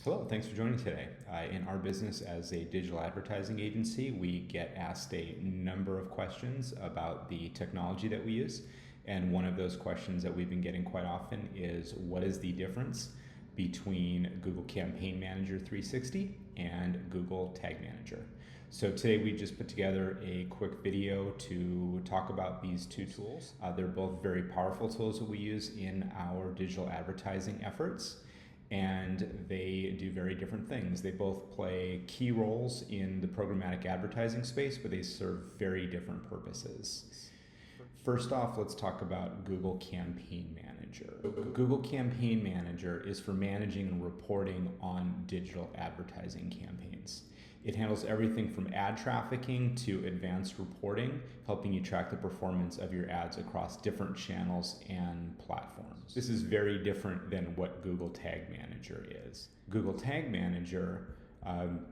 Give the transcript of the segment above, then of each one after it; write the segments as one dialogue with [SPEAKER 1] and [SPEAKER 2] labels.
[SPEAKER 1] Hello, thanks for joining today. In our business as a digital advertising agency, we get asked a number of questions about the technology that we use. And one of those questions that we've been getting quite often is, what is the difference between Google Campaign Manager 360 and Google Tag Manager? So today we just put together a quick video to talk about these two tools. They're both very powerful tools that we use in our digital advertising efforts, and they do very different things. They both play key roles in the programmatic advertising space, but they serve very different purposes. First off, let's talk about Google Campaign Manager. Google Campaign Manager is for managing and reporting on digital advertising campaigns. It handles everything from ad trafficking to advanced reporting, helping you track the performance of your ads across different channels and platforms. This is very different than what Google Tag Manager is. Google Tag Manager,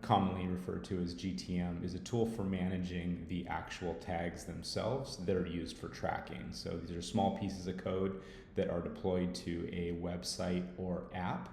[SPEAKER 1] commonly referred to as GTM, is a tool for managing the actual tags themselves that are used for tracking. So these are small pieces of code that are deployed to a website or app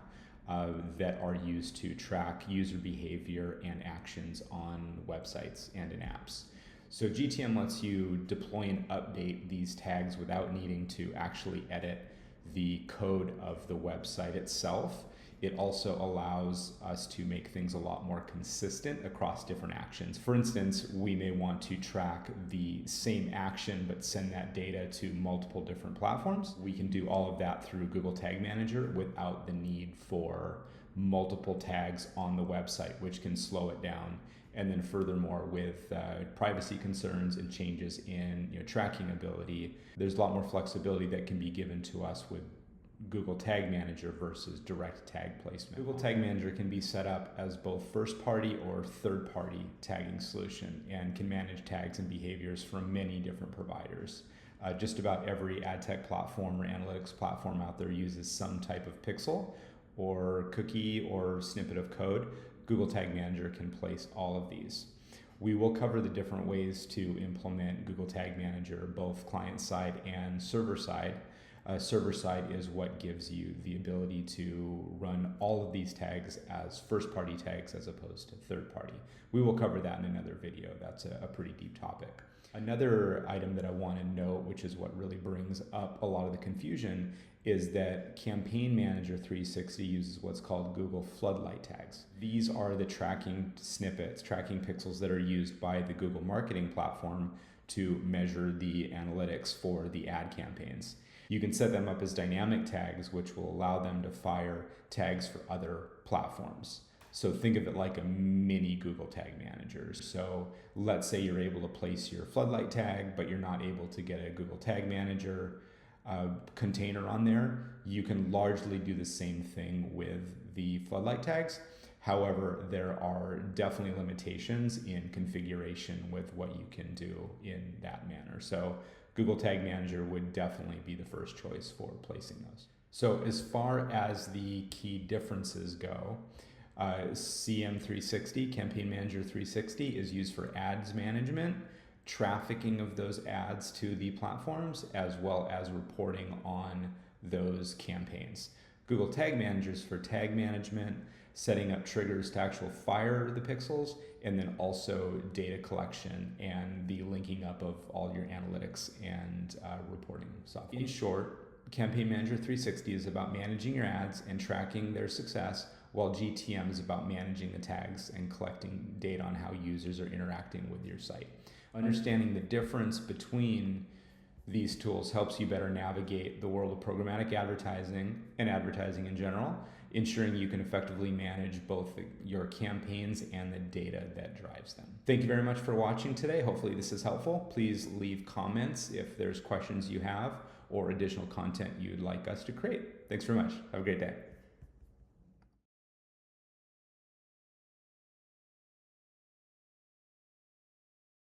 [SPEAKER 1] that are used to track user behavior and actions on websites and in apps. So GTM lets you deploy and update these tags without needing to actually edit the code of the website itself. It also allows us to make things a lot more consistent across different actions. For instance, we may want to track the same action but send that data to multiple different platforms. We can do all of that through Google Tag Manager without the need for multiple tags on the website, which can slow it down. And then furthermore, with privacy concerns and changes in tracking ability, there's a lot more flexibility that can be given to us with Google Tag Manager versus direct tag placement. Google Tag Manager can be set up as both first-party or third-party tagging solution and can manage tags and behaviors from many different providers. Just about every ad tech platform or analytics platform out there uses some type of pixel or cookie or snippet of code. Google Tag Manager can place all of these. We will cover the different ways to implement Google Tag Manager, both client-side and server-side. Server-side is what gives you the ability to run all of these tags as first-party tags as opposed to third-party. We will cover that in another video. That's a pretty deep topic. Another item that I want to note, which is what really brings up a lot of the confusion, is that Campaign Manager 360 uses what's called Google Floodlight tags. These are the tracking snippets, tracking pixels that are used by the Google marketing platform to measure the analytics for the ad campaigns. You can set them up as dynamic tags, which will allow them to fire tags for other platforms. So think of it like a mini Google Tag Manager. So let's say you're able to place your Floodlight tag, but you're not able to get a Google Tag Manager container on there. You can largely do the same thing with the Floodlight tags. However, there are definitely limitations in configuration with what you can do in that manner. So Google Tag Manager would definitely be the first choice for placing those. So as far as the key differences go, CM360, Campaign Manager 360, is used for ads management, trafficking of those ads to the platforms, as well as reporting on those campaigns. Google Tag Manager is for tag management, setting up triggers to actually fire the pixels, and then also data collection and the linking up of all your analytics and reporting software. In short, Campaign Manager 360 is about managing your ads and tracking their success, while GTM is about managing the tags and collecting data on how users are interacting with your site. Understanding the difference between these tools helps you better navigate the world of programmatic advertising and advertising in general, ensuring you can effectively manage both your campaigns and the data that drives them. Thank you very much for watching today. Hopefully this is helpful. Please leave comments if there's questions you have or additional content you'd like us to create. Thanks very much. Have a great day.